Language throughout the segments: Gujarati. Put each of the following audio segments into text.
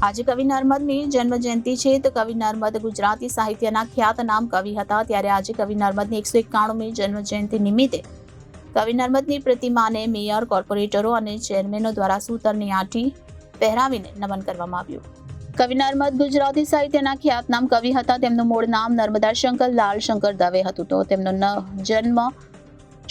આજે કવિ નર્મદની જન્મ જયંતિ છે તો કવિ નર્મદ ગુજરાતી સાહિત્યના ખ્યાતનામ કવિ હતા। ત્યારે આજે કવિ નર્મદની 191મી જન્મ જયંતિ નિમિત્તે કવિ નર્મદની પ્રતિમાને મેયર, કોર્પોરેટરો અને ચેરમેનો દ્વારા સૂતરની આંટી પહેરાવીને નમન કરવામાં આવ્યું। કવિ નર્મદ ગુજરાતી સાહિત્યના ખ્યાતનામ કવિ હતા। તેમનું મૂળ નામ નર્મદા શંકર લાલ શંકર દવે હતું। તો તેમનો જન્મ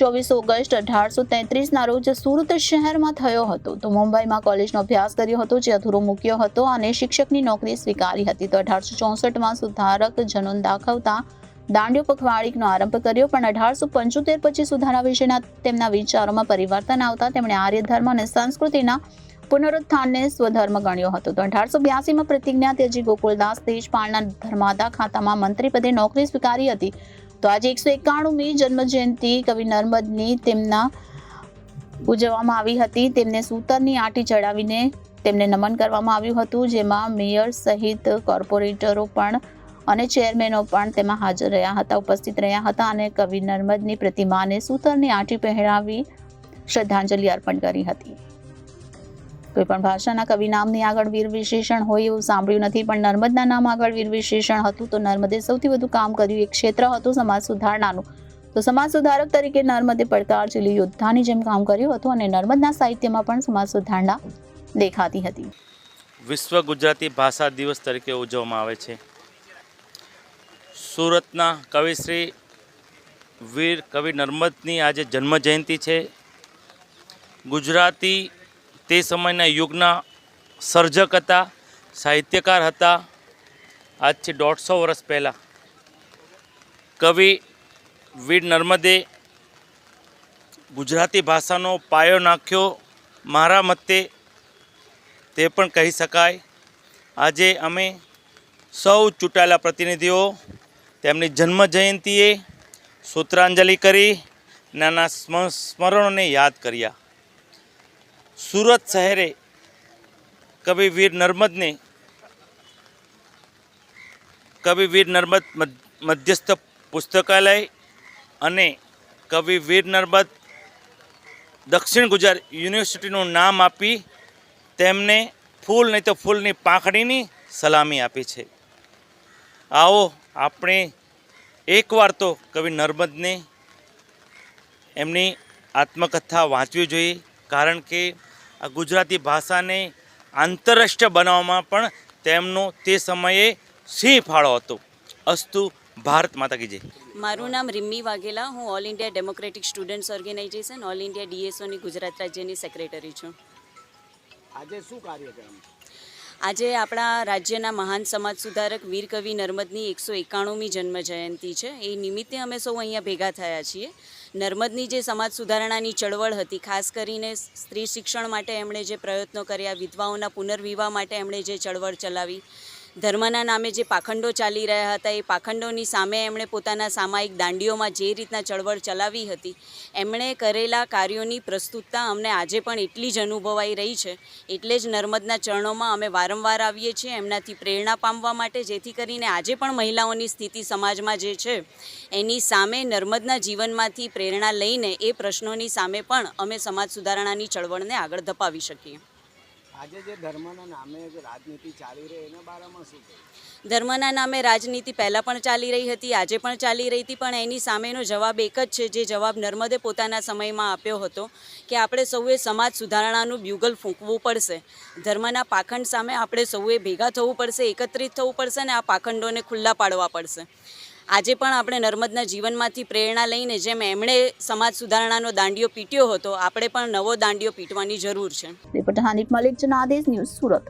24 ઓગસ્ટ 1833ના રોજ સુરત શહેરમાં થયો હતો। તો મુંબઈમાં કોલેજનો અભ્યાસ કર્યો હતો, જે અધૂરો મૂક્યો હતો અને શિક્ષકની નોકરી સ્વીકારી હતી। તો 1864માં સુધારક જનૂન દાખવતા દાંડિયો પખવાડિકનો આરંભ કર્યો, પણ 1875 પછી સુધારા વિશેના તેમના વિચારોમાં પરિવર્તન આવતા તેમણે આર્ય ધર્મ અને સંસ્કૃતિના પુનરુત્થાનને સ્વધર્મ ગણ્યો હતો। તો 1882માં પ્રતિજ્ઞા ત્યજી ગોકુળદાસ દેશપાલના ધર્માદા ખાતામાં મંત્રી પદે નોકરી સ્વીકારી હતી। તો આજે 191મી જન્મ જયંતિ કવિ નર્મદની તેમના ઉજવવામાં આવી હતી। તેમને સૂતરની આંટી ચડાવીને તેમને નમન કરવામાં આવ્યું હતું, જેમાં મેયર સહિત કોર્પોરેટરો પણ અને ચેરમેનો પણ તેમાં હાજર રહ્યા હતા, ઉપસ્થિત રહ્યા હતા અને કવિ નર્મદની પ્રતિમાને સૂતરની આંટી પહેરાવી શ્રદ્ધાંજલિ અર્પણ કરી હતી। કોઈ પણ ભાષાના કવિ નામની આગળ વીર વિશેષણ હોય એવું સાંભળ્યું નથી, પણ નર્મદના નામ આગળ વીર વિશેષણ હતું। તો નર્મદે સૌથી વધુ કામ કર્યું એક ક્ષેત્ર હતું સમાજ સુધારણાનું। તો સમાજ સુધારક તરીકે નર્મદે પડકાર ઝીલી યોદ્ધાની જેમ કામ કર્યું હતું અને નર્મદના સાહિત્યમાં પણ સમાજ સુધારણા દેખાતી હતી। વિશ્વ ગુજરાતી ભાષા દિવસ તરીકે ઉજવવામાં આવે છે। સુરતના કવિશ્રી વીર કવિ નર્મદની આજે જન્મ જયંતિ છે। ગુજરાતી તે સમયના યુગના સર્જક હતા, સાહિત્યકાર હતા। આજથી 150 વર્ષ પહેલાં કવિ વીર નર્મદે ગુજરાતી ભાષાનો પાયો નાખ્યો। મારા મતે તે પણ કહી શકાય। આજે અમે સૌ ચૂંટાયેલા પ્રતિનિધિઓ તેમની જન્મ જયંતિએ સૂત્રાંજલિ કરી નાના સ્મરણોને યાદ કર્યા। સુરત શહેરે કવિ વીર નર્મદ મધ્યસ્થ પુસ્તકાલય અને કવિ વીર નર્મદ દક્ષિણ ગુજરાત યુનિવર્સિટીનું નામ આપી તેમને ફૂલ નહીં તો ફૂલની પાંખડીની સલામી આપી છે। આવો આપણે એકવાર તો કવિ નર્મદને એમની આત્મકથા વાંચવી જોઈએ, કારણ કે આ ગુજરાતી ભાષાને આંતરરાષ્ટ્રીય બનાવવામાં પણ તેમનો તે સમયે સિંહ ફાળો હતો। અસ્તુ ભારત માતા કી જય। મારું નામ રિમ્મી વાઘેલા, હું All India Democratic Students Organisation All India ડીએસઓની ગુજરાત રાજ્યની સેક્રેટરી છું। આજે શું કાર્યક્રમ? આજે આપણા રાજ્યના મહાન સમાજ સુધારક વીર કવિ નર્મદની 191મી જન્મ જયંતિ છે। એ નિમિત્તે અમે સૌ અહીંયા ભેગા થયા છીએ। નર્મદની જે સમાજ સુધારણાની ચળવળ હતી, ખાસ કરીને સ્ત્રી શિક્ષણ માટે એમણે જે પ્રયત્નો કર્યા, વિધવાઓના પુનર્વિવાહ માટે એમણે જે ચળવળ ચલાવી, ધર્મના નામે જે પાખંડો ચાલી રહ્યા હતા એ પાખંડોની સામે એમણે પોતાના સામાયિક દાંડીઓમાં જે રીતના ચળવળ ચલાવી હતી, એમણે કરેલા કાર્યોની પ્રસ્તુતતા અમને આજે પણ એટલી જ અનુભવાઈ રહી છે। એટલે જ નર્મદના ચરણોમાં અમે વારંવાર આવીએ છીએ એમનાથી પ્રેરણા પામવા માટે, જેથી કરીને આજે પણ મહિલાઓની સ્થિતિ સમાજમાં જે છે એની સામે નર્મદના જીવનમાંથી પ્રેરણા લઈને એ પ્રશ્નોની સામે પણ અમે સમાજ સુધારણાની ચળવળને આગળ ધપાવી શકીએ। આજે જે ધર્મના નામે જે રાજનીતિ ચાલી રહી એના બારામાં શું કહે? ધર્મના નામે રાજનીતિ પહેલાં પણ ચાલી રહી હતી, આજે પણ ચાલી રહી હતી, પણ એની સામેનો જવાબ એક જ છે, જે જવાબ નર્મદે પોતાના સમયમાં આપ્યો હતો કે આપણે સૌએ સમાજ સુધારણાનું બ્યુગલ ફૂંકવું પડશે। ધર્મના પાખંડ સામે આપણે સૌએ ભેગા થવું પડશે, એકત્રિત થવું પડશે અને આ પાખંડોને ખુલ્લા પાડવા પડશે। આજે પણ આપણે નર્મદના જીવનમાંથી પ્રેરણા લઈને જેમ એમણે સમાજ સુધારણાનો દાંડિયો પીટ્યો હતો, આપણે પણ નવો દાંડિયો પીટવાની જરૂર છે। Reporter Hanik Malik, Janadesh News, Surat.